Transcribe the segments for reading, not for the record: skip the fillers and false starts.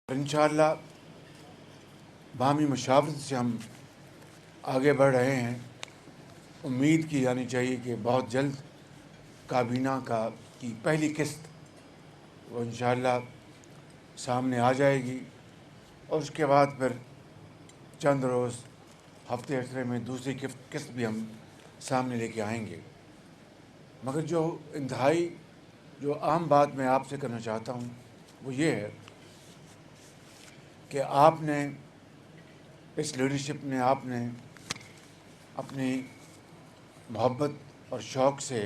इंशाअल्लाह बाहमी मशावरत से हम आगे बढ़ रहे हैं। उम्मीद की जानी चाहिए कि बहुत जल्द काबीना की पहली किस्त वो इंशाअल्लाह सामने आ जाएगी और उसके बाद फिर चंद रोज़ हफ्ते अरसे में दूसरी किस्त भी हम सामने लेके आएंगे। मगर जो इंतहाई जो अहम बात मैं आपसे करना चाहता हूँ वो ये है कि आपने इस लीडरशिप ने आपने अपनी मोहब्बत और शौक़ से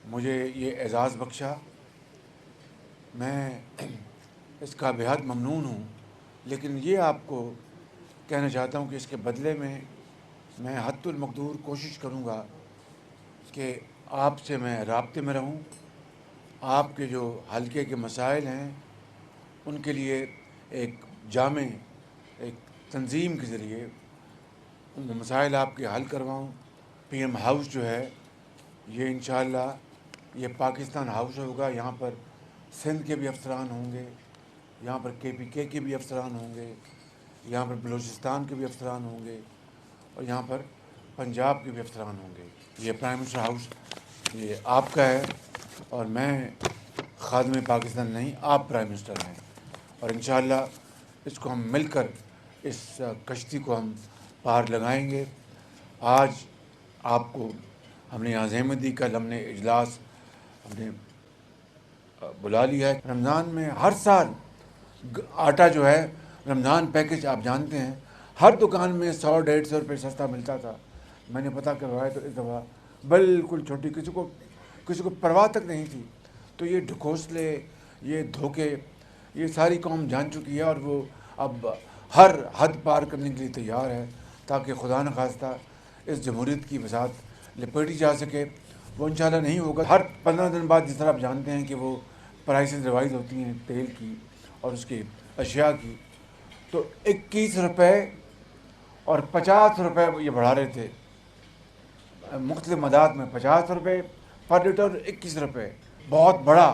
मुझे ये एज़ाज़ बख्शा। मैं इसका बेहद ममनून हूँ, लेकिन ये आपको कहना चाहता हूँ कि इसके बदले में मैं हद्दुल मक़दूर कोशिश करूँगा कि आपसे मैं राब्ते में रहूँ। आपके जो हल्के के मसाइल हैं उनके लिए एक जामे एक तंज़ीम के ज़रिए उन मसाइल आपके हल करवाऊँ। पीएम हाउस जो है ये इंशाअल्लाह ये पाकिस्तान हाउस होगा। यहाँ पर सिंध के भी अफसरान होंगे, यहाँ पर KPK के भी अफसरान होंगे, यहाँ पर बलूचिस्तान के भी अफसरान होंगे और यहाँ पर पंजाब के भी अफसरान होंगे। ये प्राइम मिनिस्टर हाउस ये आपका है और मैं खादिम पाकिस्तान नहीं, आप प्राइम मिनिस्टर हैं और इंशाअल्लाह इसको हम मिलकर इस कश्ती को हम पार लगाएंगे। आज आपको हमने यहाँ ज़हमत कल हमने इजलास हमने बुला लिया है। रमज़ान में हर साल आटा जो है रमज़ान पैकेज आप जानते हैं हर दुकान में 100-150 रुपये सस्ता मिलता था। मैंने पता करवाया तो इस दफ़ा बिल्कुल छोटी किसी को परवाह तक नहीं थी। तो ये ढकोसले ये धोखे ये सारी कौम जान चुकी है और वो अब हर हद पार करने के लिए तैयार है ताकि खुदा न खास्ता इस जमहूरियत की वसात लपेटी जा सके। वो इंशाअल्लाह नहीं होगा। हर 15 दिन बाद जिस तरह आप जानते हैं कि वो प्राइसेस रिवाइज़ होती हैं तेल की और उसकी अशिया की, तो 21 रुपये और 50 रुपये ये बढ़ा रहे थे। मुख्तलिफ मदाद में 50 रुपये पर लीटर, 21 रुपये बहुत बड़ा